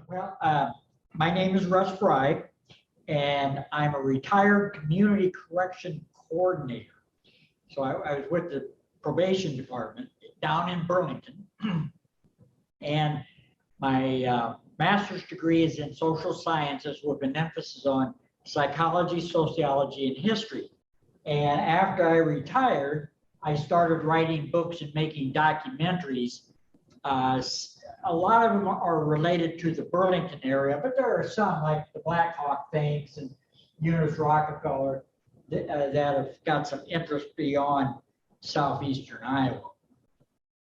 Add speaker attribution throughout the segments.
Speaker 1: Well, my name is Russ Fry, and I'm a retired community correction coordinator. So I was with the probation department down in Burlington, and my master's degree is in social sciences with an emphasis on psychology, sociology, and history. And after I retired, I started writing books and making documentaries. A lot of them are related to the Burlington area, but there are some like the Black Hawk Banks and Eunice Rockefeller that have got some interest beyond southeastern Iowa.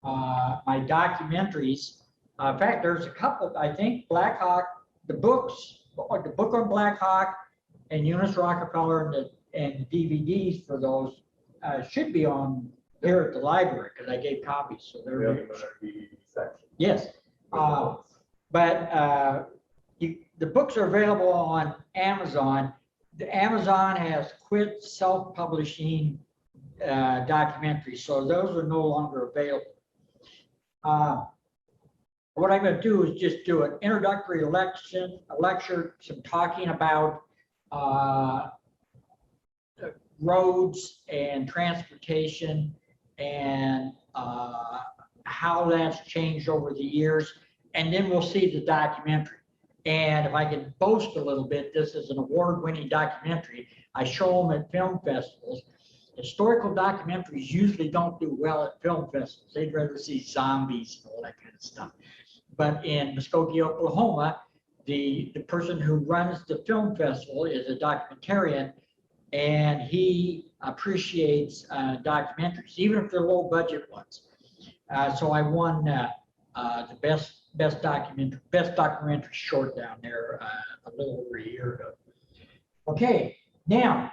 Speaker 1: My documentaries, in fact, there's a couple, I think Black Hawk, the book on Black Hawk and Eunice Rockefeller and DVDs for those should be on here at the library because I gave copies. So they're
Speaker 2: in our DVD section.
Speaker 1: Yes. The books are available on Amazon. The Amazon has quit self-publishing documentaries, so those are no longer available. What I'm going to do is just do an introductory lecture, some talking about roads and transportation and how that's changed over the years, and then we'll see the documentary. And if I can boast a little bit, this is an award-winning documentary. I show them at film festivals. Historical documentaries usually don't do well at film festivals. They'd rather see zombies and all that kind of stuff. But in Muskogee, Oklahoma, the person who runs the film festival is a documentarian, and he appreciates documentaries, even if they're low-budget ones. So I won the best documentary short down there a little over a year ago. Okay, now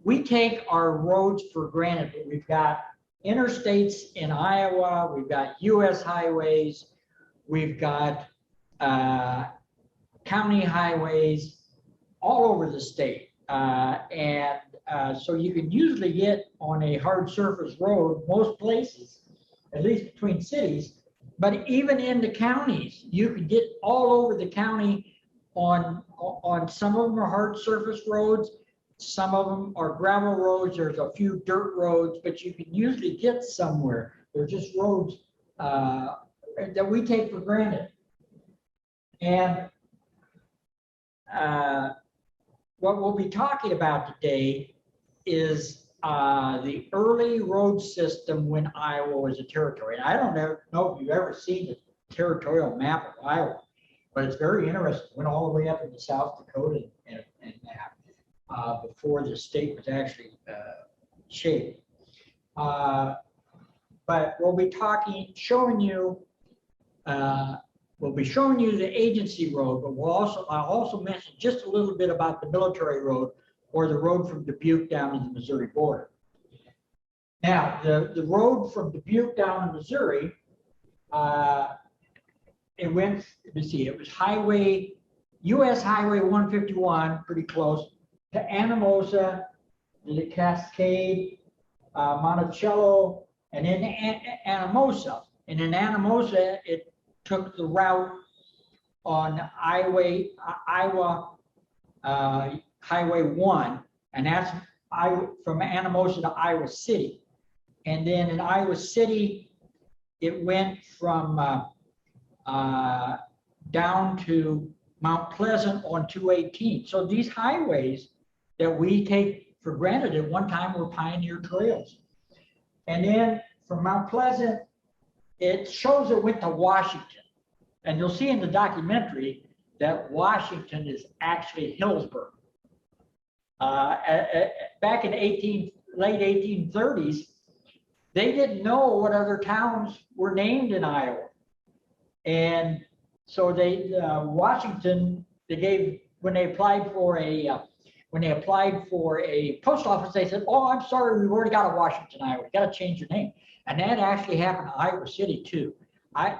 Speaker 1: we take our roads for granted, but we've got interstates in Iowa, we've got U.S. highways, we've got county highways all over the state. So you can usually get on a hard surface road most places, at least between cities, but even in the counties, you can get all over the county on some of them are hard surface roads, some of them are gravel roads, there's a few dirt roads, but you can usually get somewhere. They're just roads that we take for granted. And what we'll be talking about today is the early road system when Iowa was a territory. And I don't know if you've ever seen the territorial map of Iowa, but it's very interesting. It went all the way up into South Dakota and that before the state was actually shaped. But we'll be showing you the agency road, but I'll also mention just a little bit about the military road, or the road from Dubuque down to the Missouri border. Now, the road from Dubuque down to Missouri, it was U.S. Highway 151, pretty close, to Anamosa, the Cascade, Monticello, and then Anamosa. And in Anamosa, it took the route on Iowa Highway 1, and that's from Anamosa to Iowa City. And then in Iowa City, it went from down to Mount Pleasant on 218. So these highways that we take for granted at one time were pioneer trails. And then from Mount Pleasant, it shows it went to Washington. And you'll see in the documentary that Washington is actually Hillsborough. Back in late 1830s, they didn't know what other towns were named in Iowa. And so Washington, when they applied for a post office, they said, "Oh, I'm sorry, we've already got a Washington, Iowa. You got to change your name." And that actually happened to Iowa City too.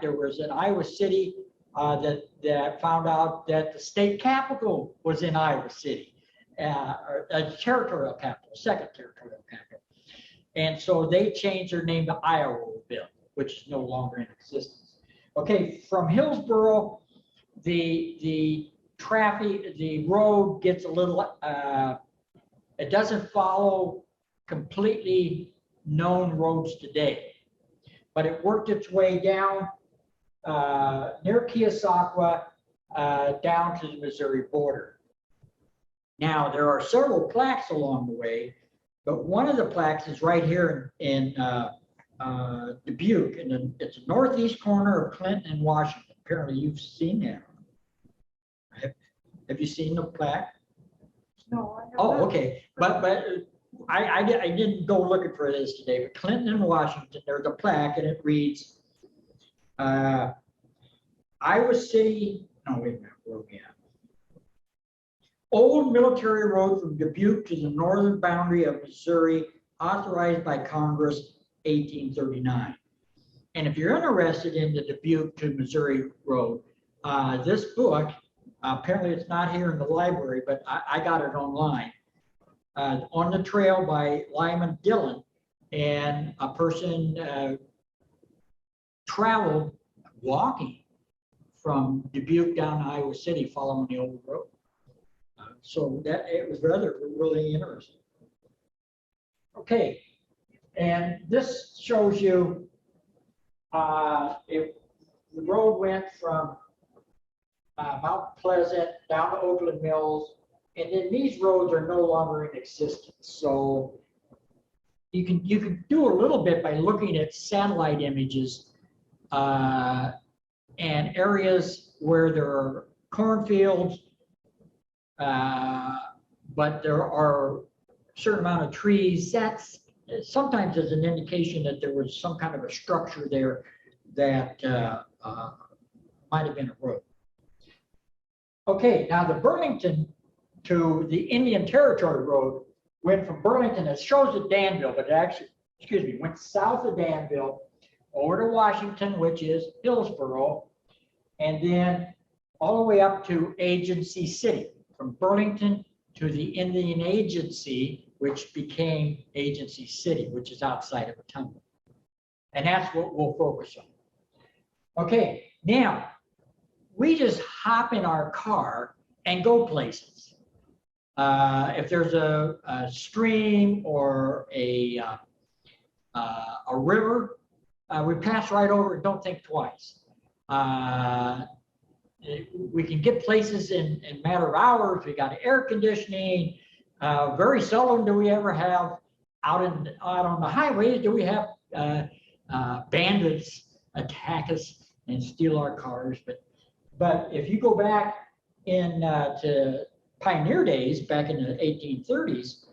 Speaker 1: There was an Iowa City that found out that the state capital was in Iowa City, or a territorial capital, second territorial capital. And so they changed their name to Iowaville, which is no longer in existence. Okay, from Hillsborough, the traffic, the road gets a little, it doesn't follow completely known roads today, but it worked its way down near Keosauqua down to the Missouri border. Now, there are several plaques along the way, but one of the plaques is right here in Dubuque, and it's the northeast corner of Clinton and Washington. Apparently, you've seen that. Have you seen the plaque?
Speaker 2: No, I have
Speaker 1: Oh,
Speaker 2: not.
Speaker 1: okay, but I didn't go looking for this today, but Clinton and Washington, there's a plaque, and it reads, Iowa City, no, wait a minute, where are we at? Old military road from Dubuque to the northern boundary of Missouri, authorized by Congress, 1839. And if you're interested in the Dubuque to Missouri road, this book, apparently it's not here in the library, but I got it online. On the Trail by Lyman Dillon, and a person traveled walking from Dubuque down to Iowa City following the old road. So that it was really interesting. Okay, and this shows you if the road went from Mount Pleasant down to Oakland Mills, and then these roads are no longer in existence. So you can do a little bit by looking at satellite images and areas where there are cornfields, but there are a certain amount of trees. That's sometimes is an indication that there was some kind of a structure there that might have been a road. Okay, now the Burlington to the Indian Territory Road went from Burlington, it shows at Danville, but it actually, went south of Danville over to Washington, which is Hillsborough, and then all the way up to Agency City, from Burlington to the Indian Agency, which became Agency City, which is outside of a tunnel. And that's what we'll focus on. Okay, now, we just hop in our car and go places. If there's a stream or a river, we pass right over and don't think twice. We can get places in a matter of hours. We got air conditioning. Very seldom do we ever have out on the highways do we have bandits attack us and steal our cars. But if you go back in to pioneer days back in the 1830s,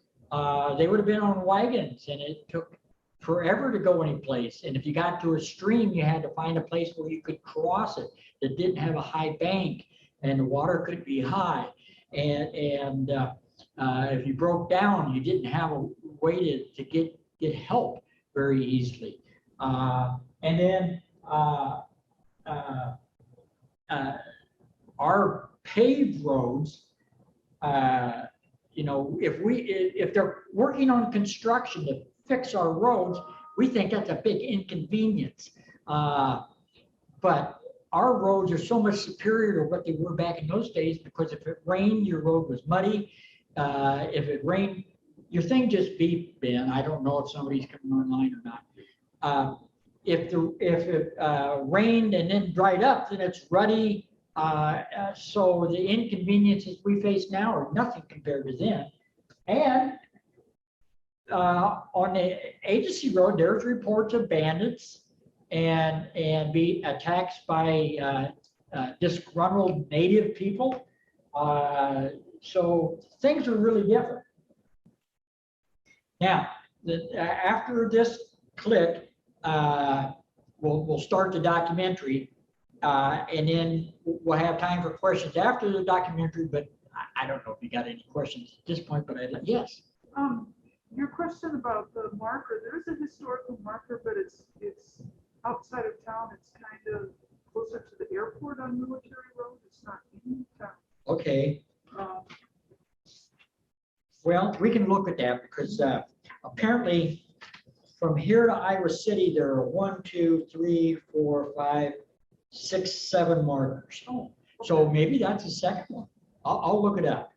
Speaker 1: they would have been on wagons, and it took forever to go any place. And if you got to a stream, you had to find a place where you could cross it that didn't have a high bank and the water could be high. And if you broke down, you didn't have a way to get help very easily. And then our paved roads, if they're working on construction to fix our roads, we think that's a big inconvenience. But our roads are so much superior to what they were back in those days, because if it rained, your road was muddy. If it rained, your thing just beeped, Ben. I don't know if somebody's coming online or not. If it rained and then dried up, then it's ruddy. So the inconveniences we face now are nothing compared to then. And on the agency road, there's reports of bandits and be attacks by disgruntled native people. So things are really different. Now, after this clip, we'll start the documentary, and then we'll have time for questions after the documentary, but I don't know if you got any questions at this point, but yes.
Speaker 2: Your question about the marker, there is a historical marker, but it's outside of town. It's kind of closer to the airport on Military Road. It's not in town.
Speaker 1: Okay. Well, we can look at that, because apparently from here to Iowa City, there are 1, 2, 3, 4, 5, 6, 7 markers.
Speaker 2: Oh,
Speaker 1: So maybe that's the second one. I'll look it up.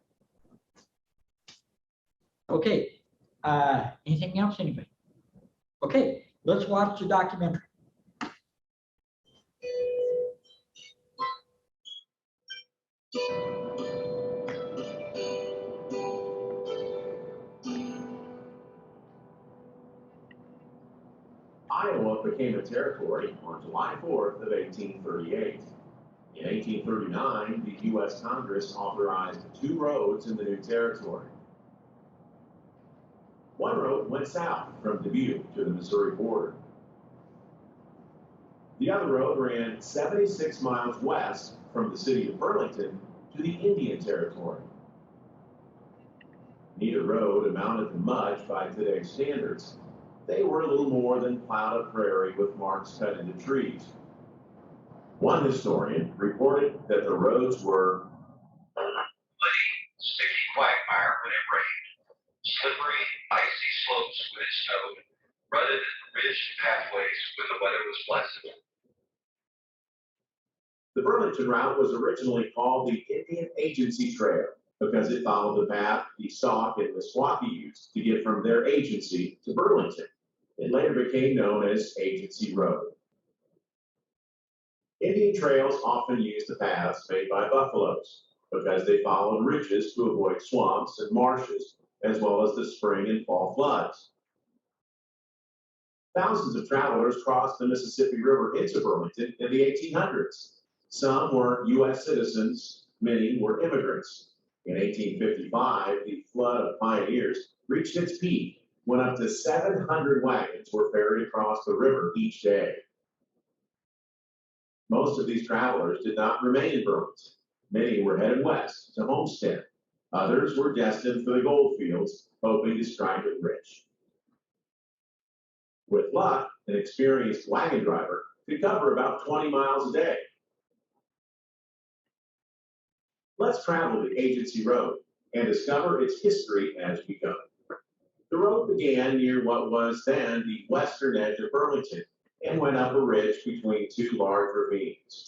Speaker 1: Okay, anything else, anybody? Okay, let's watch the documentary.
Speaker 3: Iowa became a territory on July 4th of 1838. In 1839, the U.S. Congress authorized 2 roads in the new territory. One road went south from Dubuque to the Missouri border. The other road ran 76 miles west from the city of Burlington to the Indian Territory. Neither road amounted to much by today's standards. They were a little more than plowed up prairie with marks cut into trees. One historian reported that the roads were
Speaker 4: sticky quagmire when it rained, slippery, icy slopes when it snowed, rutted and ridged pathways when the weather was pleasant.
Speaker 3: The Burlington route was originally called the Indian Agency Trail because it followed the path the Sauk and Meskwaki used to get from their agency to Burlington. It later became known as Agency Road. Indian trails often used the paths made by buffaloes because they followed ridges to avoid swamps and marshes, as well as the spring and fall floods. Thousands of travelers crossed the Mississippi River into Burlington in the 1800s. Some were U.S. citizens, many were immigrants. In 1855, the flood of pioneers reached its peak when up to 700 wagons were ferried across the river each day. Most of these travelers did not remain in Burlington. Many were headed west to Homestead. Others were destined for the gold fields, hoping to strike it rich. With luck, an experienced wagon driver could cover about 20 miles a day. Let's travel the Agency Road and discover its history as we go. The road began near what was then the western edge of Burlington and went up a ridge between 2 large ravines.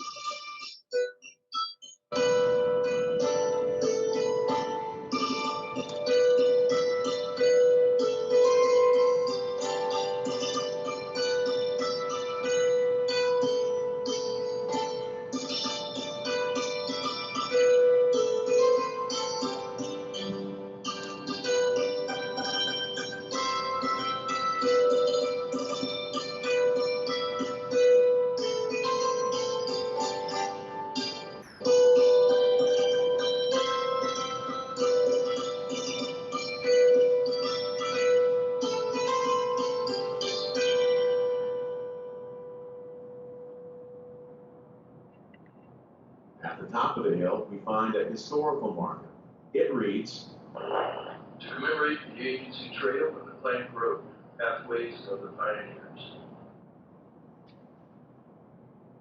Speaker 3: At the top of the hill, we find a historical marker. It reads,
Speaker 4: To commemorate the Agency Trail and the Plank Road, pathways of the pioneers.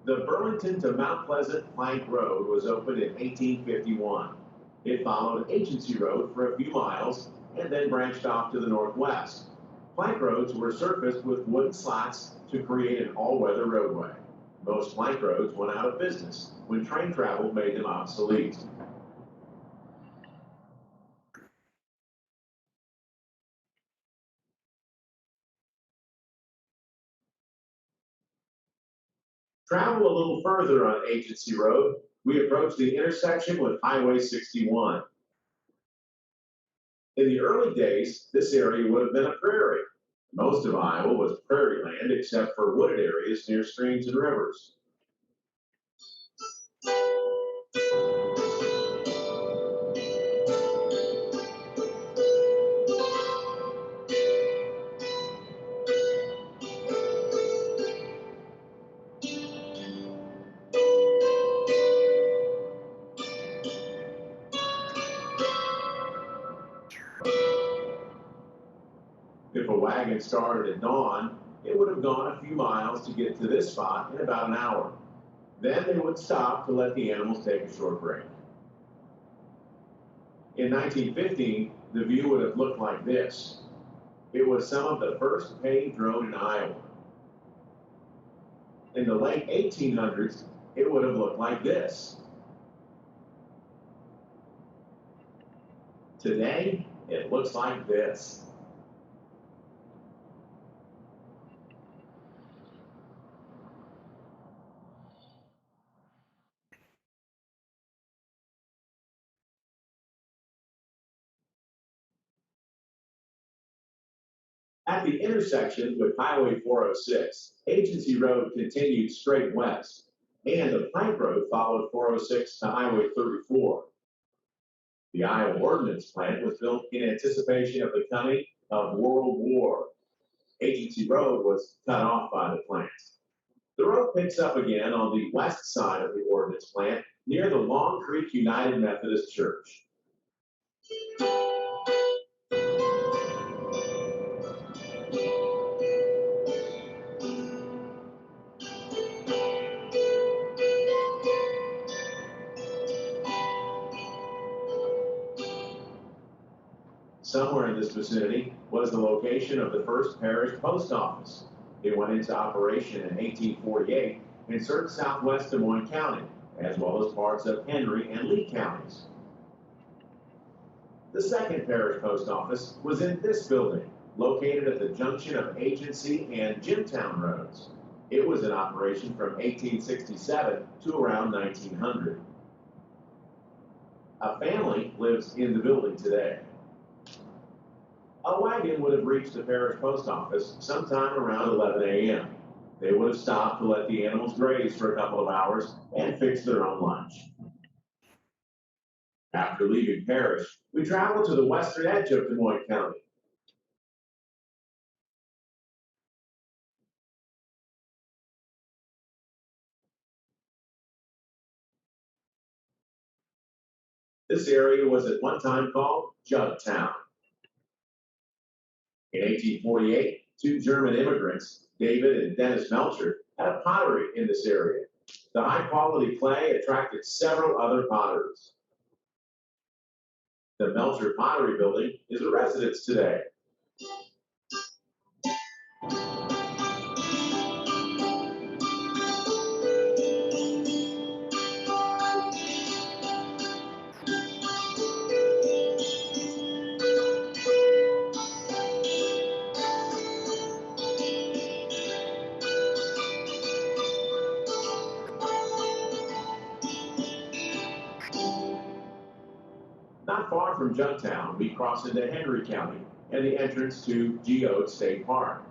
Speaker 3: The Burlington to Mount Pleasant Plank Road was opened in 1851. It followed Agency Road for a few miles and then branched off to the northwest. Plank roads were surfaced with wooden slats to create an all-weather roadway. Most plank roads went out of business when train travel made them obsolete. Travel a little further on Agency Road, we approach the intersection with Highway 61. In the early days, this area would have been a prairie. Most of Iowa was prairie land except for wooded areas near streams and rivers. If a wagon started at dawn, it would have gone a few miles to get to this spot in about an hour. Then they would stop to let the animals take a short break. In 1915, the view would have looked like this. It was some of the first paved road in Iowa. In the late 1800s, it would have looked like this. Today, it looks like this. At the intersection with Highway 406, Agency Road continued straight west, and the plank road followed 406 to Highway 34. The Iowa Ordnance Plant was built in anticipation of the coming of World War. Agency Road was cut off by the plant. The road picks up again on the west side of the Ordnance Plant near the Long Creek United Methodist Church. Somewhere in this vicinity was the location of the first parish post office. It went into operation in 1848 and served southwest Des Moines County, as well as parts of Henry and Lee counties. The second parish post office was in this building, located at the junction of Agency and Junktown roads. It was in operation from 1867 to around 1900. A family lives in the building today. A wagon would have reached the parish post office sometime around 11 a.m. They would have stopped to let the animals graze for a couple of hours and fix their own lunch. After leaving parish, we travel to the western edge of Des Moines County. This area was at one time called Junktown. In 1848, two German immigrants, David and Dennis Melcher, had a pottery in this area. The high-quality clay attracted several other potteries. The Melcher Pottery Building is a residence today. Not far from Junktown, we cross into Henry County and the entrance to Geode State Park.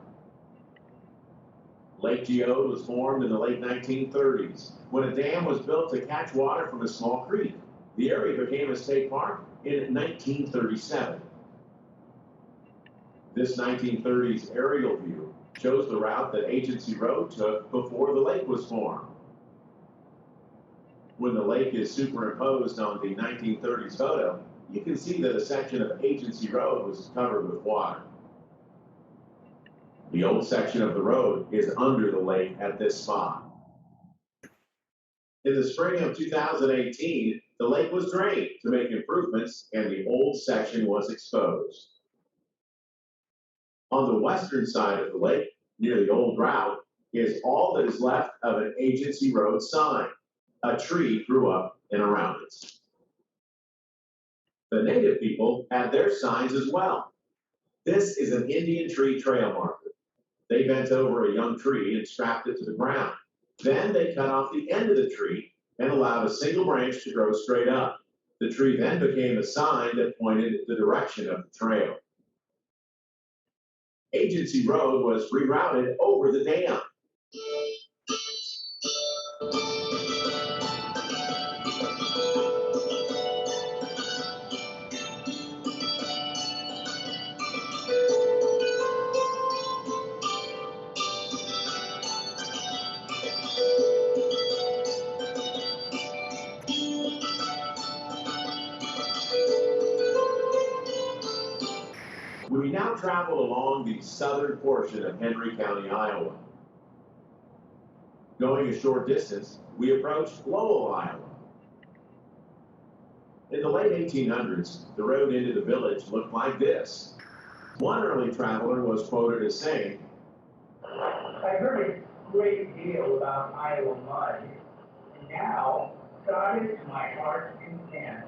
Speaker 3: Lake Geode was formed in the late 1930s when a dam was built to catch water from a small creek. The area became a state park in 1937. This 1930s aerial view shows the route that Agency Road took before the lake was formed. When the lake is superimposed on the 1930s photo, you can see that a section of Agency Road was covered with water. The old section of the road is under the lake at this spot. In the spring of 2018, the lake was drained to make improvements and the old section was exposed. On the western side of the lake, near the old route, is all that is left of an Agency Road sign. A tree grew up and around it. The native people had their signs as well. This is an Indian tree trail marker. They bent over a young tree and strapped it to the ground. Then they cut off the end of the tree and allowed a single branch to grow straight up. The tree then became a sign that pointed the direction of the trail. Agency Road was rerouted over the dam. We now travel along the southern portion of Henry County, Iowa. Going a short distance, we approach Lowell, Iowa. In the late 1800s, the road into the village looked like this. One early traveler was quoted as saying,
Speaker 5: "I heard a great deal about Iowa mud,
Speaker 1: Now, God is my heart's content.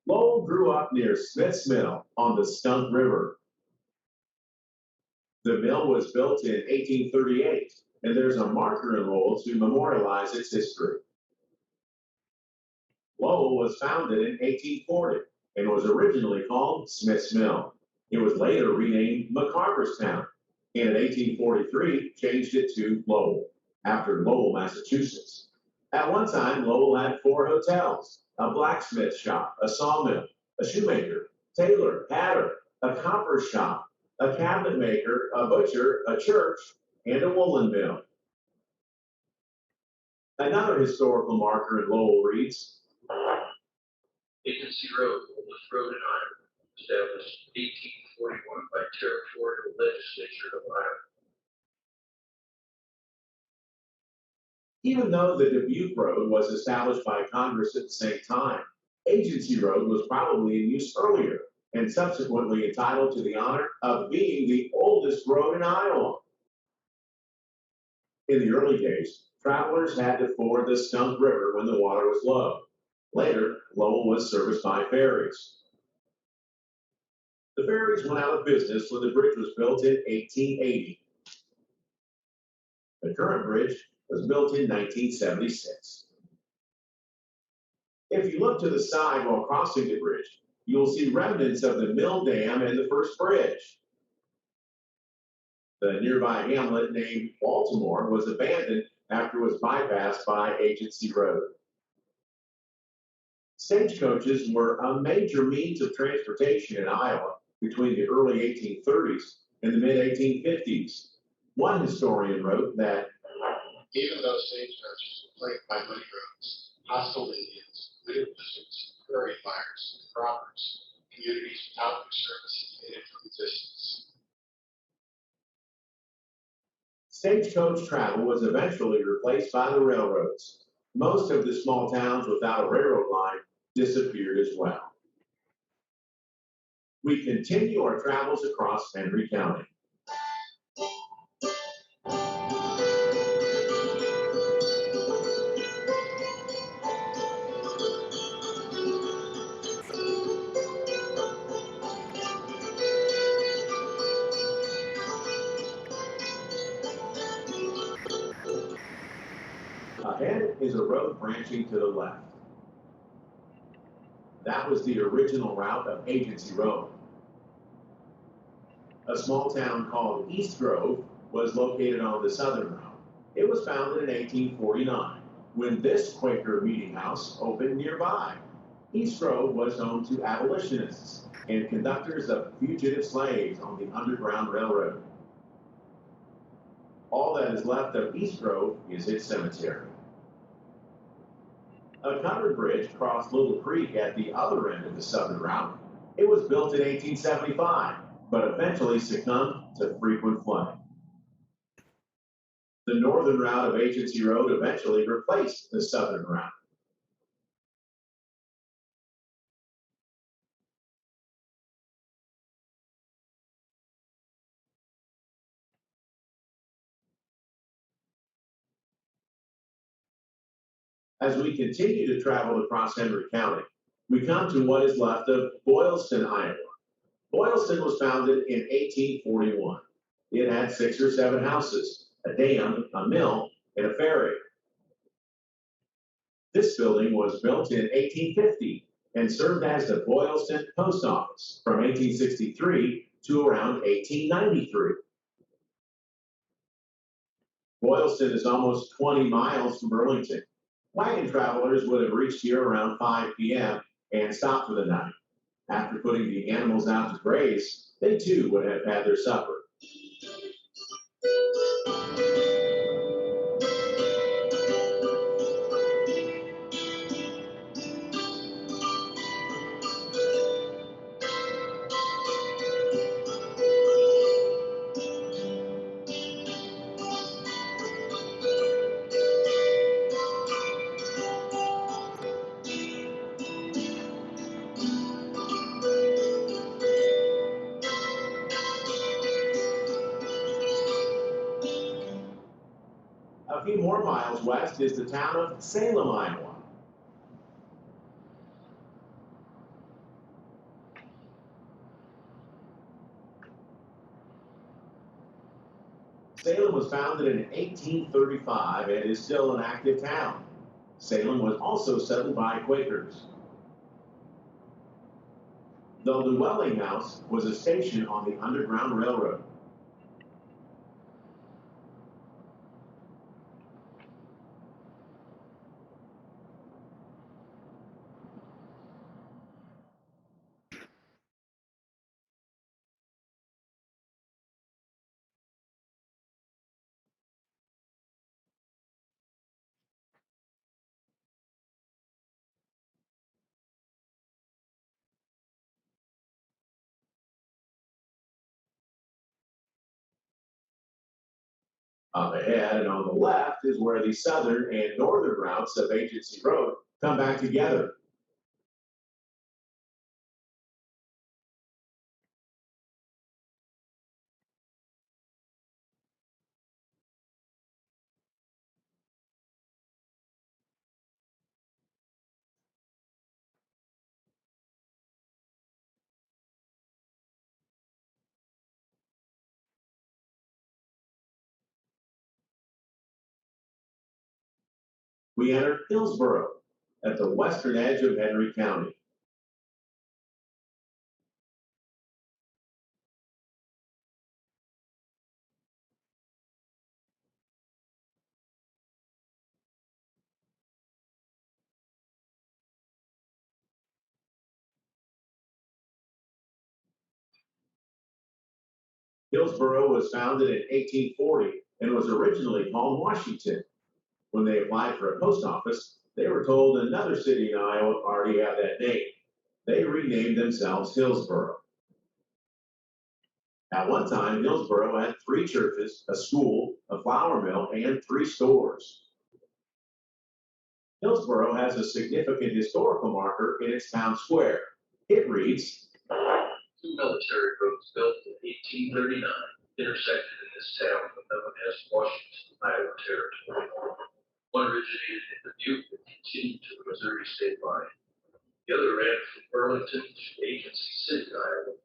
Speaker 3: Lowell grew up near Smith's Mill on the Skunk River. The mill was built in 1838, and there's a marker in Lowell to memorialize its history. Lowell was founded in 1840 and was originally called Smith's Mill. It was later renamed McCarverstown, and in 1843 changed it to Lowell, after Lowell, Massachusetts. At one time, Lowell had 4 hotels, a blacksmith shop, a sawmill, a shoemaker, tailor, hatter, a copper shop, a cabinet maker, a butcher, a church, and a woolen mill. Another historical marker in Lowell reads,
Speaker 4: Agency Road, oldest road in Iowa, established 1841 by territorial legislature of Iowa.
Speaker 3: Even though the Dubuque Road was established by Congress at the same time, Agency Road was probably in use earlier and subsequently entitled to the honor of being the oldest road in Iowa. In the early days, travelers had to ford the Skunk River when the water was low. Later, Lowell was serviced by ferries. The ferries went out of business when the bridge was built in 1880. The current bridge was built in 1976. If you look to the side while crossing the bridge, you'll see remnants of the mill dam and the first bridge. The nearby hamlet named Baltimore was abandoned after it was bypassed by Agency Road. Stagecoaches were a major means of transportation in Iowa between the early 1830s and the mid-1850s. One historian wrote that
Speaker 5: even though stagecoaches were plagued by muddy roads, hostile Indians, widow lizards, prairie fires, and robbers, communities without their service faded from existence.
Speaker 3: stagecoach travel was eventually replaced by the railroads. Most of the small towns without a railroad line disappeared as well. We continue our travels across Henry County. Ahead is a road branching to the left. That was the original route of Agency Road. A small town called East Grove was located on the southern route. It was founded in 1849 when this Quaker meeting house opened nearby. East Grove was home to abolitionists and conductors of fugitive slaves on the Underground Railroad. All that is left of East Grove is its cemetery. A covered bridge crossed Little Creek at the other end of the southern route. It was built in 1875, but eventually succumbed to frequent flooding. The northern route of Agency Road eventually replaced the southern route. As we continue to travel across Henry County, we come to what is left of Boylston, Iowa. Boylston was founded in 1841. It had 6 or 7 houses, a dam, a mill, and a ferry. This building was built in 1850 and served as the Boylston Post Office from 1863 to around 1893. Boylston is almost 20 miles from Burlington. Wagon travelers would have reached here around 5 p.m. and stopped for the night. After putting the animals out to graze, they too would have had their supper. few more miles west is the town of Salem, Iowa. Salem was founded in 1835 and is still an active town. Salem was also settled by Quakers. The Llewellyn House was a station on the Underground Railroad. Up ahead and on the left is where the southern and northern routes of Agency Road come back together. We enter Hillsboro at the western edge of Henry County. Hillsboro was founded in 1840 and was originally called Washington. When they applied for a post office, they were told another city in Iowa already had that name. They renamed themselves Hillsboro. At one time, Hillsboro had 3 churches, a school, a flour mill, and 3 stores. Hillsboro has a significant historical marker in its town square. It reads,
Speaker 4: 2 military roads built in 1839 intersected in this town known as Washington, Iowa Territory. One originated in Dubuque and continued to the Missouri state line. The other ran from Burlington to Agency City, Iowa.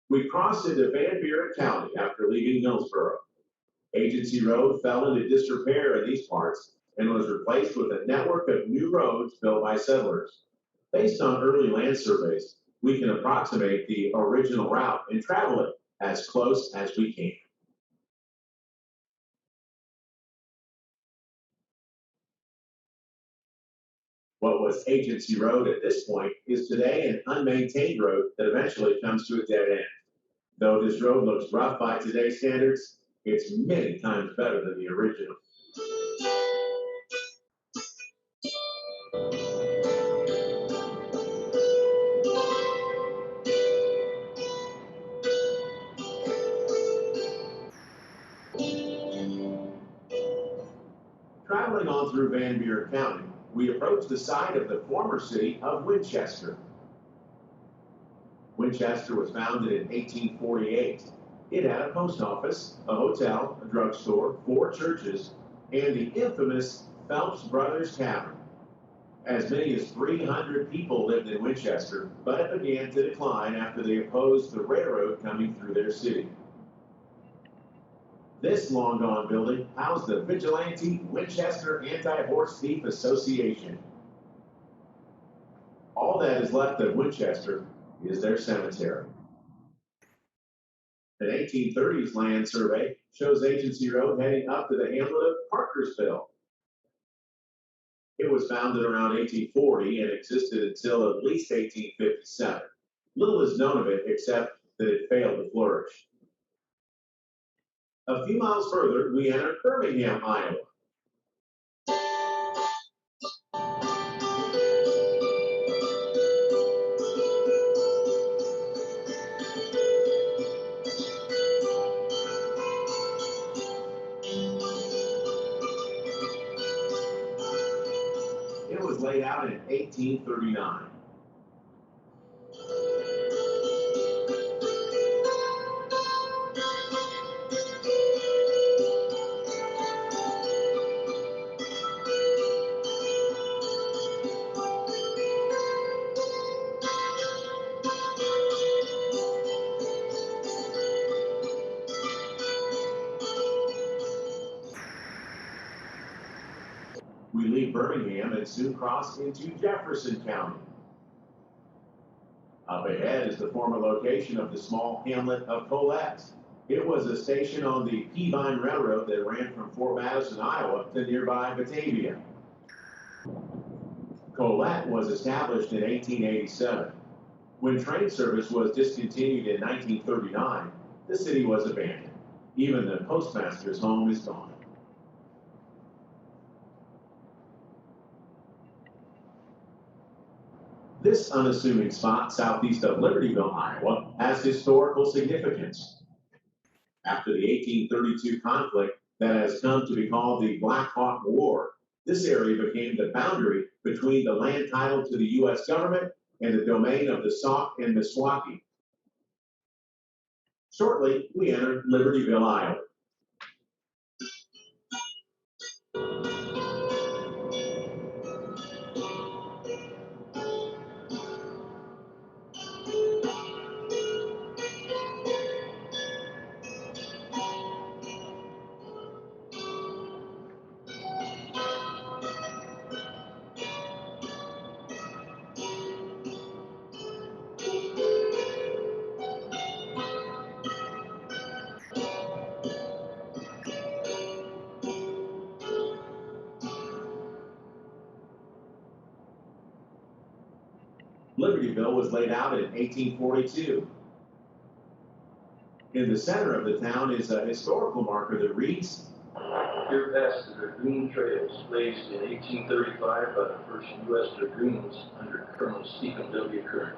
Speaker 3: we crossed into Van Buren County after leaving Hillsboro. Agency Road fell into disrepair in these parts and was replaced with a network of new roads built by settlers. Based on early land surveys, we can approximate the original route and travel it as close as we can. What was Agency Road at this point is today an unmaintained road that eventually comes to a dead end. Though this road looks rough by today's standards, it's many times better than the original. Traveling on through Van Buren County, we approach the site of the former city of Winchester. Winchester was founded in 1848. It had a post office, a hotel, a drugstore, 4 churches, and the infamous Phelps Brothers Tavern. As many as 300 people lived in Winchester, but it began to decline after they opposed the railroad coming through their city. This long-gone building housed the vigilante Winchester Anti-Horse Thief Association. All that is left of Winchester is their cemetery. An 1830s land survey shows Agency Road heading up to the hamlet of Parkersville. It was founded around 1840 and existed until at least 1857. Little is known of it except that it failed to flourish. A few miles further, we enter Birmingham, Iowa. out in 1839. We leave Birmingham and soon cross into Jefferson County. Up ahead is the former location of the small hamlet of Colette. It was a station on the Peavine Railroad that ran from Fort Madison, Iowa to nearby Batavia. Colette was established in 1887. When train service was discontinued in 1939, the city was abandoned. Even the postmaster's home is gone. This unassuming spot southeast of Libertyville, Iowa, has historical significance. After the 1832 conflict that has come to be called the Black Hawk War, this area became the boundary between the land title to the U.S. government and the domain of the Sauk and Meskwaki. Shortly, we entered Libertyville, Iowa. Libertyville was laid out in 1842. In the center of the town is a historical marker that reads,
Speaker 4: Here passed the Dragoon Trails, raised in 1835 by the first U.S. Dragoons under Colonel Stephen W. Kern.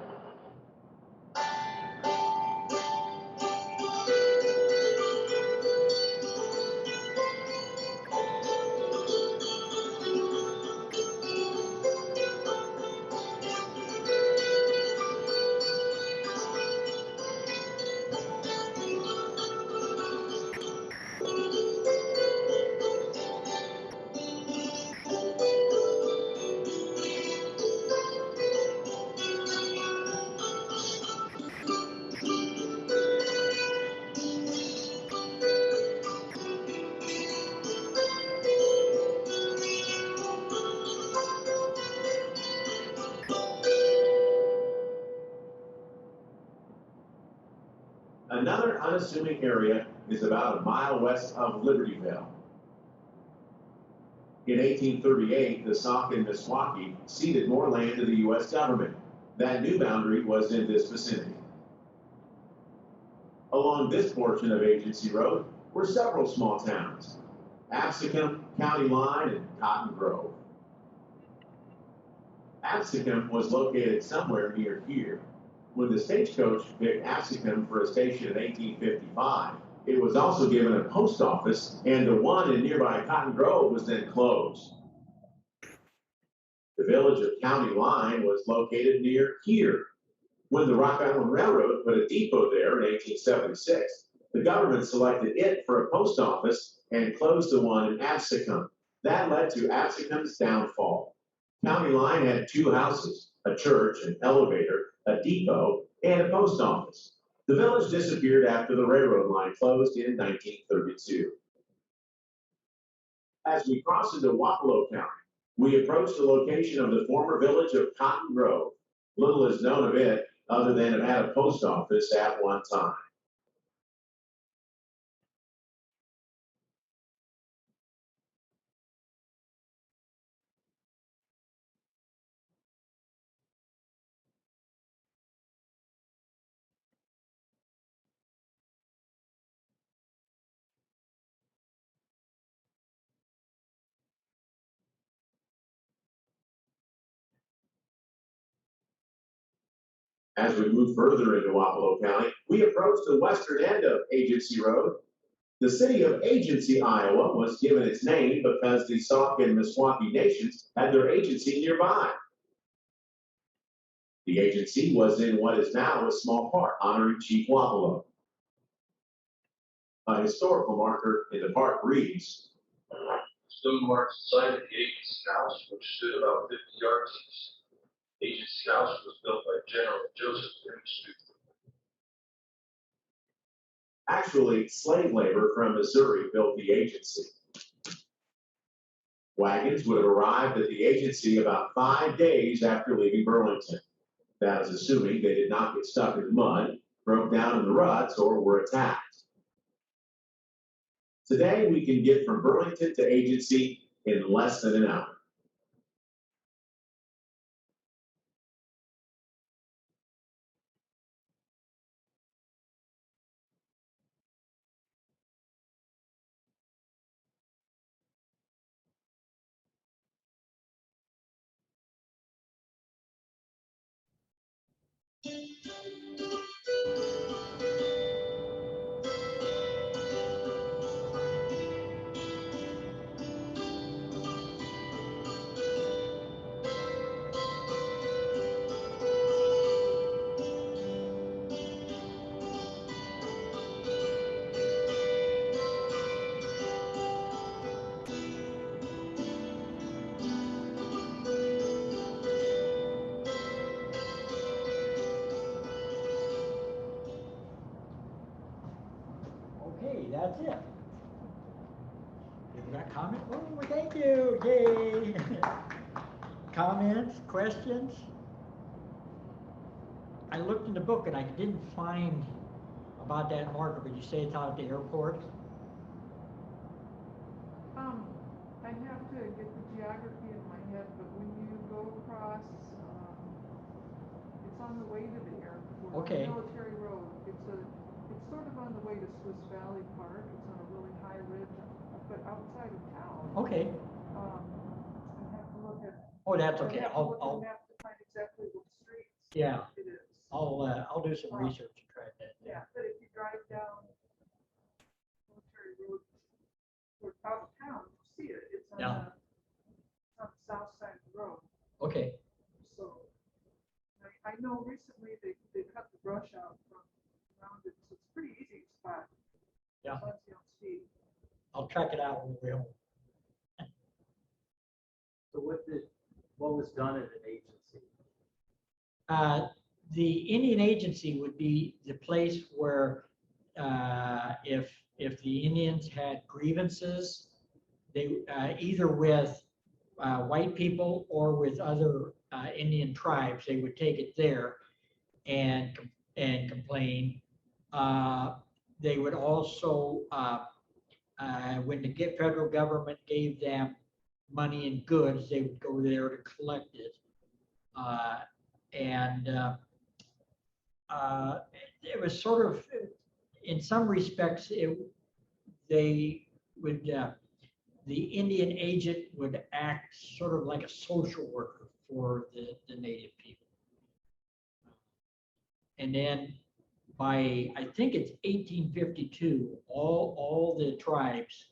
Speaker 3: Another unassuming area is about a mile west of Libertyville. In 1838, the Sauk and Meskwaki ceded more land to the U.S. government. That new boundary was in this vicinity. Along this portion of Agency Road were several small towns: Absecon, County Line, and Cotton Grove. Absecon was located somewhere near here. When the stagecoach picked Absecon for a station in 1855, it was also given a post office, and the one in nearby Cotton Grove was then closed. The village of County Line was located near here. When the Rock Island Railroad put a depot there in 1876, the government selected it for a post office and closed the one in Absecon. That led to Absecon's downfall. County Line had two houses, a church, an elevator, a depot, and a post office. The village disappeared after the railroad line closed in 1932. As we cross into Wapello County, we approach the location of the former village of Cotton Grove. Little is known of it other than it had a post office at one time. As we move further into Wapello County, we approach the western end of Agency Road. The city of Agency, Iowa was given its name because the Sauk and Meskwaki nations had their agency nearby. The agency was in what is now a small park honoring Chief Wapello. A historical marker in the park reads,
Speaker 4: Stone marks the site of the agency house, which stood about 50 yards east. Agency house was built by General Joseph M. Stewart.
Speaker 3: actually, slave labor from Missouri built the agency. Wagons would have arrived at the agency about 5 days after leaving Burlington. That is assuming they did not get stuck in the mud, broke down in the ruts, or were attacked. Today, we can get from Burlington to agency in less than an hour.
Speaker 1: Okay, that's it. You got comment? Oh, thank you, yay. Comments, questions? I looked in the book and I didn't find about that marker, but you say it's out at the airport?
Speaker 2: I have to get the geography in my head, but when you go across, it's on the way to the airport.
Speaker 1: Okay.
Speaker 2: Military Road. It's sort of on the way to Swiss Valley Park. It's on a really high ridge, but outside of town.
Speaker 1: Okay.
Speaker 2: I have to look at.
Speaker 1: Oh, that's okay.
Speaker 2: I have to look at the map to find exactly what streets.
Speaker 1: Yeah.
Speaker 2: It is.
Speaker 1: I'll do some research and try that.
Speaker 2: Yeah, but if you drive down Military Road or out of town, you see it. It's on
Speaker 1: Yeah.
Speaker 2: the south side of the road.
Speaker 1: Okay.
Speaker 2: So I know recently they cut the brush out from around it, so it's pretty easy to spot.
Speaker 1: Yeah.
Speaker 2: As long as you don't speed.
Speaker 1: I'll track it out on the way home.
Speaker 6: So what was done at an agency?
Speaker 1: The Indian agency would be the place where if the Indians had grievances, they either with white people or with other Indian tribes, they would take it there and complain. They would also, when the federal government gave them money and goods, they would go there to collect it. It was sort of, in some respects, they would, the Indian agent would act sort of like a social worker for the native people. And then by, I think it's 1852, all the tribes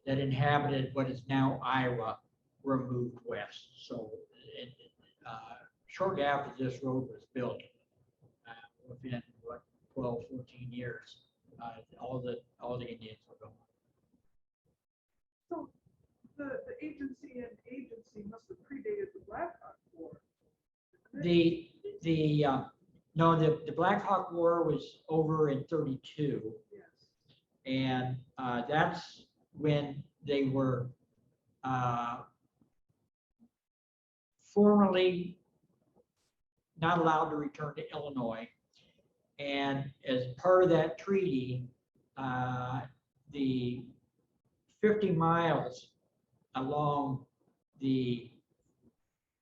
Speaker 1: that inhabited what is now Iowa were moved west. So shortly after this road was built, within what 12, 14 years, all the Indians were gone.
Speaker 2: So the agency must have predated the Black Hawk War.
Speaker 1: No, the Black Hawk War was over in 32.
Speaker 2: Yes.
Speaker 1: And that's when they were formally not allowed to return to Illinois. And as part of that treaty, the 50 miles along the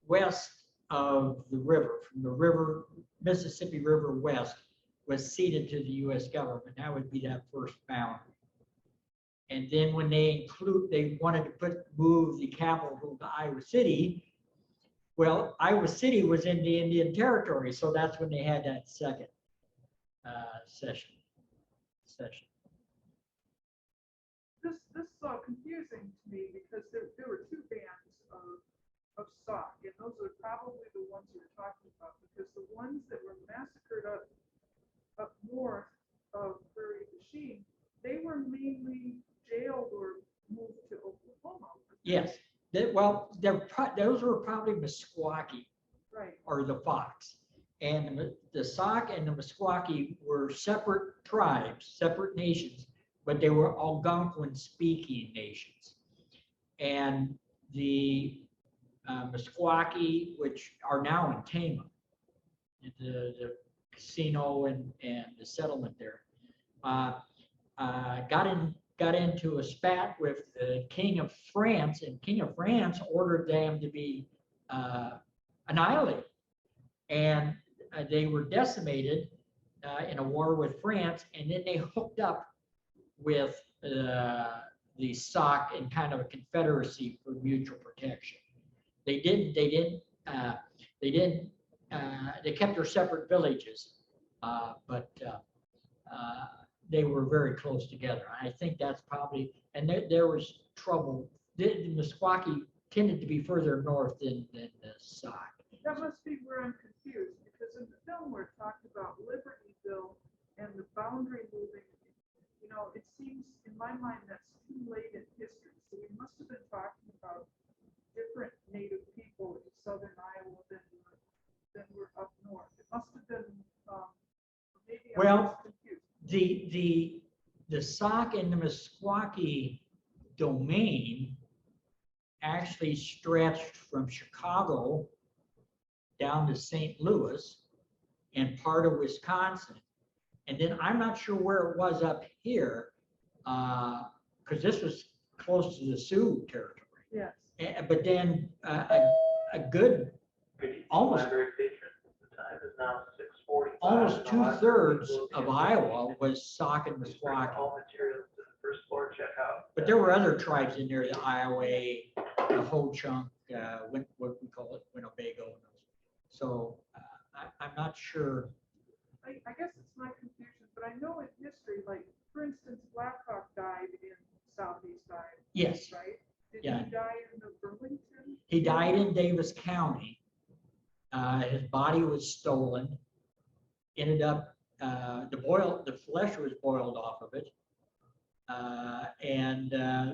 Speaker 1: west of the river, from the river, Mississippi River west, was ceded to the U.S. government. That would be that first boundary. And then when they wanted to move the capital to Iowa City. Well, Iowa City was in the Indian Territory, so that's when they had that second session.
Speaker 2: this is all confusing to me because there were two bands of Sauk, and those are probably the ones you're talking about, because the ones that were massacred up north of Prairie du Chien, they were mainly jailed or moved to Oklahoma.
Speaker 1: Yes, those were probably Meskwaki
Speaker 2: Right.
Speaker 1: or the Fox. And the Sauk and the Meskwaki were separate tribes, separate nations, but they were Algonquin-speaking nations. And the Meskwaki, which are now in Tama, the casino and the settlement there, got into a spat with the King of France, and King of France ordered them to be annihilated. And they were decimated in a war with France, and then they hooked up with the Sauk in kind of a confederacy for mutual protection. They kept their separate villages, but they were very close together. I think that's probably, and there was trouble. The Meskwaki tended to be further north than the Sauk.
Speaker 2: That must be where I'm confused, because in the film where it talked about Libertyville and the boundary moving, you know, it seems in my mind that's too late in history. So we must have been talking about different native people in southern Iowa than were up north. It must have been maybe I was confused.
Speaker 1: The Sauk and the Meskwaki domain actually stretched from Chicago down to St. Louis and part of Wisconsin. And then I'm not sure where it was up here, because this was close to the Sioux territory.
Speaker 2: Yes.
Speaker 1: But then a good, almost
Speaker 6: Library patron at the time is now 6:45.
Speaker 1: almost 2/3 of Iowa was Sauk and Meskwaki.
Speaker 6: All materials to the first floor, check out.
Speaker 1: But there were other tribes in there, the Iowa, the Ho-Chunk, what we call it, Winnebago. So I'm not sure.
Speaker 2: I guess it's my confusion, but I know in history, like, for instance, Black Hawk died in Southeast Iowa.
Speaker 1: Yes.
Speaker 2: Right? Did
Speaker 1: Yeah.
Speaker 2: he die in the Burlington?
Speaker 1: He died in Davis County. His body was stolen. Ended up, the flesh was boiled off of it. And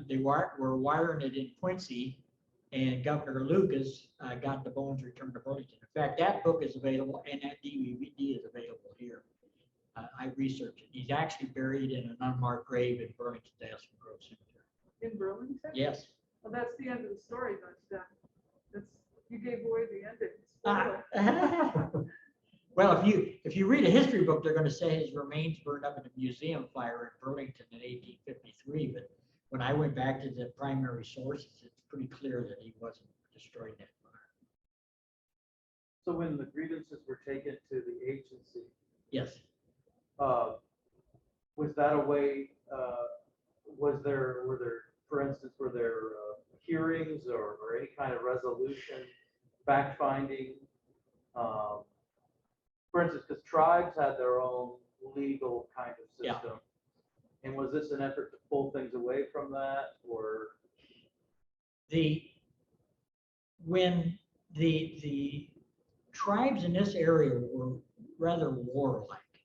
Speaker 1: they were wiring it in Quincy, and Governor Lucas got the bones returned to Burlington. In fact, that book is available, and that DVD is available here. I researched it. He's actually buried in an unmarked grave in Burlington Aspen Grove Cemetery.
Speaker 2: In Burlington?
Speaker 1: Yes.
Speaker 2: Well, that's the end of the story, that's you gave away the ending. Spoiler.
Speaker 1: Well, if you read a history book, they're going to say his remains burned up in a museum fire in Burlington in 1853. But when I went back to the primary sources, it's pretty clear that he wasn't destroyed in that fire.
Speaker 6: So when the grievances were taken to the agency,
Speaker 1: Yes.
Speaker 6: was that a way, were there, for instance, hearings or any kind of resolution, fact finding? For instance, because tribes had their own legal kind of system. Yeah. And was this an effort to pull things away from that, or?
Speaker 1: When the tribes in this area were rather warlike,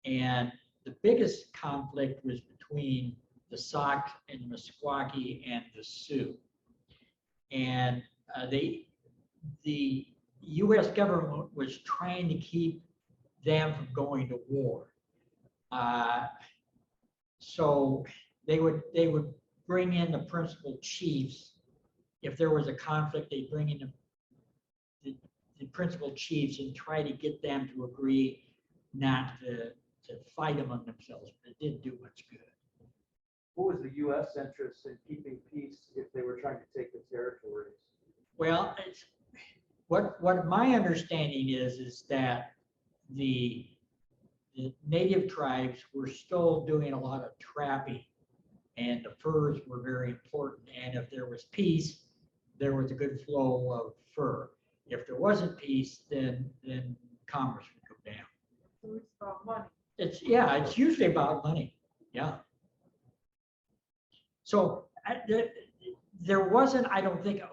Speaker 1: and the biggest conflict was between the Sauk and the Meskwaki and the Sioux. And the U.S. government was trying to keep them from going to war. So they would bring in the principal chiefs. If there was a conflict, they'd bring in the principal chiefs and try to get them to agree not to fight among themselves, but it didn't do much good.
Speaker 6: What was the U.S. interest in keeping peace if they were trying to take the territories?
Speaker 1: Well, what my understanding is that the native tribes were still doing a lot of trapping, and the furs were very important. And if there was peace, there was a good flow of fur. If there wasn't peace, then commerce would go down.
Speaker 2: So it's about money.
Speaker 1: It's usually about money. Yeah. So there wasn't, I don't think, a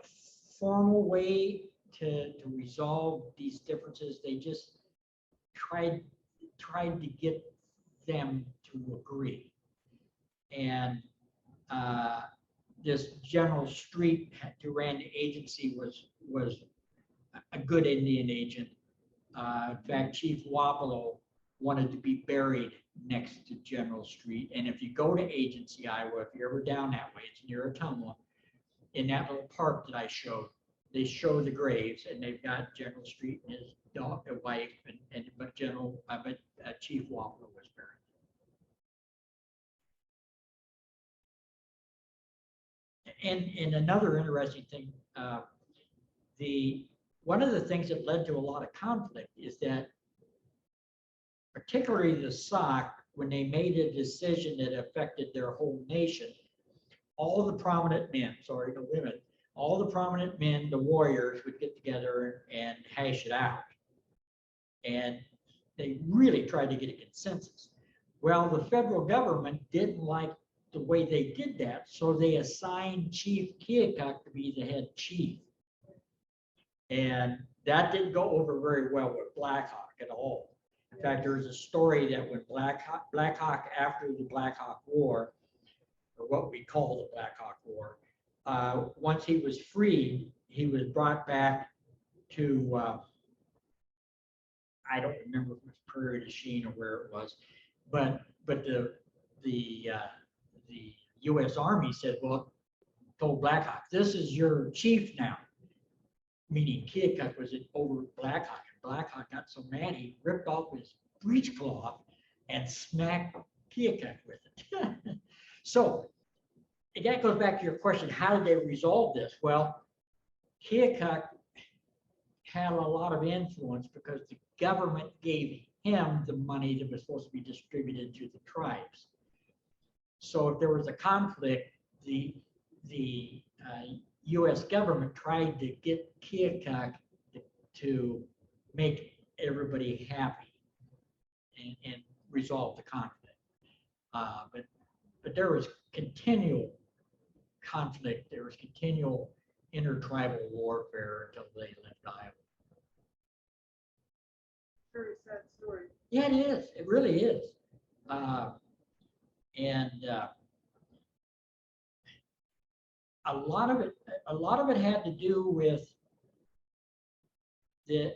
Speaker 1: formal way to resolve these differences. They just tried to get them to agree. And this General Street Durand agency was a good Indian agent. In fact, Chief Wapello wanted to be buried next to General Street. And if you go to Agency, Iowa, if you're ever down that way, it's near Ottumwa, in that little park that I showed, they show the graves, and they've got General Street and his dog, wife, but Chief Wapello was buried. And another interesting thing, one of the things that led to a lot of conflict is that, particularly the Sauk, when they made a decision that affected their whole nation, all the prominent men, sorry, the women, all the prominent men, the warriors, would get together and hash it out. And they really tried to get a consensus. Well, the federal government didn't like the way they did that, so they assigned Chief Keokuk to be the head chief. And that didn't go over very well with Black Hawk at all. In fact, there's a story that when Black Hawk, after the Black Hawk War, or what we call the Black Hawk War, once he was freed, he was brought back to, I don't remember if it was Prairie du Chien or where it was, but the U.S. Army said, well, told Black Hawk, this is your chief now, meaning Keokuk was over Black Hawk. And Black Hawk got so mad, he ripped off his breechcloth and smacked Keokuk with it. So that goes back to your question, how did they resolve this? Well, Keokuk had a lot of influence because the government gave him the money that was supposed to be distributed to the tribes. So if there was a conflict, the U.S. government tried to get Keokuk to make everybody happy and resolve the conflict. But there was continual conflict. There was continual intertribal warfare until they left Iowa.
Speaker 2: Very sad story.
Speaker 1: Yeah, it is. It really is. A lot of it had to do with the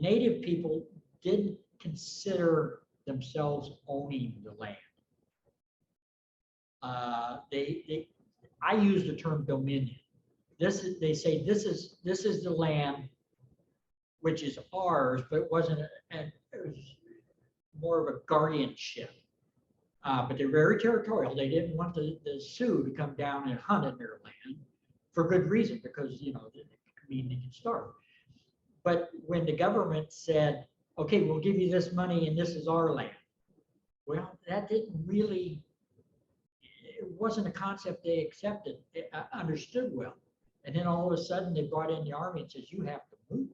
Speaker 1: native people didn't consider themselves owning the land. I use the term dominion. They say this is the land which is ours, but it wasn't. It was more of a guardianship. But they're very territorial. They didn't want the Sioux to come down and hunt in their land for good reason, because it could mean they can starve. But when the government said, "Okay, we'll give you this money and this is our land," well, that didn't really. It wasn't a concept they accepted, understood well. And then all of a sudden they brought in the army and says, "You have to move."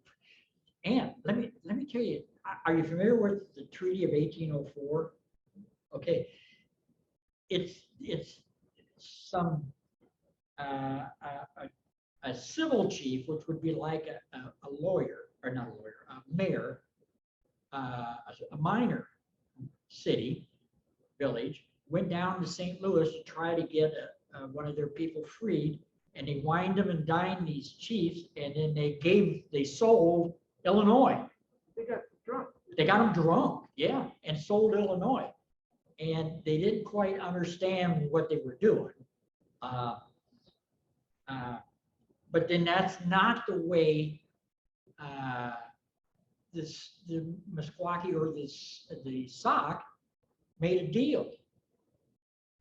Speaker 1: And let me tell you, are you familiar with the Treaty of 1804? Okay, it's some a civil chief, which would be like a lawyer, or not a lawyer, a mayor, a minor city, village, went down to St. Louis to try to get one of their people freed, and they wined them and dined these chiefs, and then they sold Illinois.
Speaker 2: They got drunk.
Speaker 1: They got them drunk, yeah, and sold Illinois. And they didn't quite understand what they were doing. But then that's not the way the Meskwaki or the Sauk made a deal.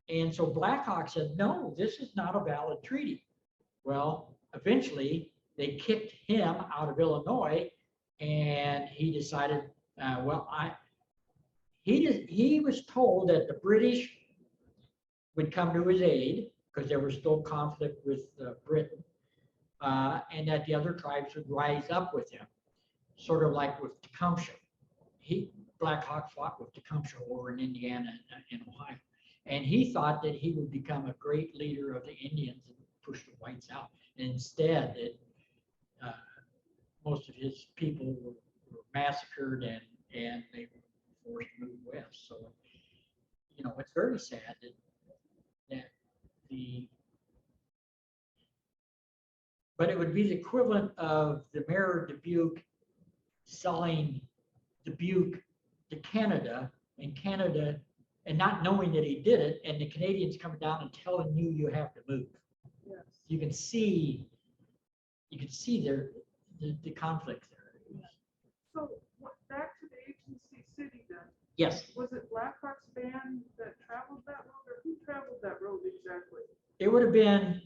Speaker 1: And so Black Hawk said, no, this is not a valid treaty. Well, eventually they kicked him out of Illinois, and he decided, he was told that the British would come to his aid because there was still conflict with Britain, and that the other tribes would rise up with him, sort of like with Tecumseh. Black Hawk fought with Tecumseh over in Indiana and Ohio. And he thought that he would become a great leader of the Indians and push the whites out. And instead, that most of his people were massacred and they were forced to move west. So, you know, it's very sad that but it would be the equivalent of the mayor of Dubuque selling Dubuque to Canada, and not knowing that he did it, and the Canadians coming down and telling you have to move.
Speaker 2: Yes.
Speaker 1: You can see the conflict there.
Speaker 2: So back to the agency city then.
Speaker 1: Yes,
Speaker 2: Was it Blackhawk's band that traveled that road, or who traveled that road exactly?
Speaker 1: it would have been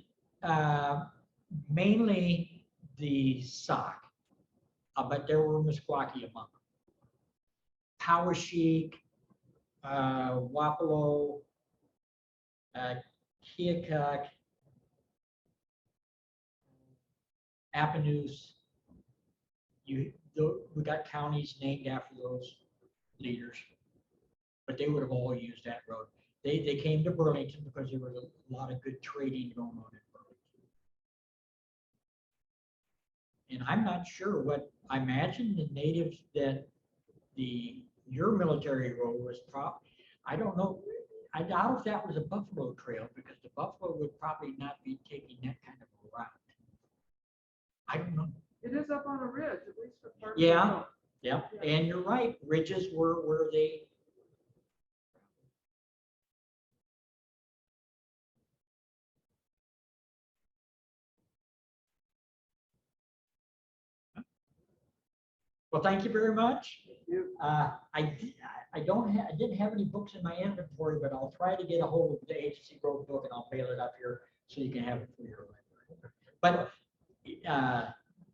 Speaker 1: mainly the Sauk, but there were Meskwaki among them. Poweshiek, Wapello, Keokuk, Appanoose. We got counties named after those leaders, but they would have all used that road. They came to Burlington because there was a lot of good trading going on in Burlington. And I'm not sure what, I imagine the natives that your military road was I don't know. I doubt if that was a buffalo trail, because the buffalo would probably not be taking that kind of a route. I don't know.
Speaker 2: It is up on a ridge, at least for part of
Speaker 1: Yeah.
Speaker 2: the road.
Speaker 1: Yeah, and you're right. Ridges were where they. Well, thank you very much. I didn't have any books in my inventory, but I'll try to get a hold of the agency road book and I'll bail it up here so you can have it for your library. But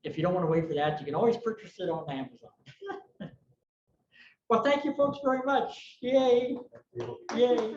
Speaker 1: if you don't want to wait for that, you can always purchase it on Amazon. Well, thank you folks very much. Yay. Yay.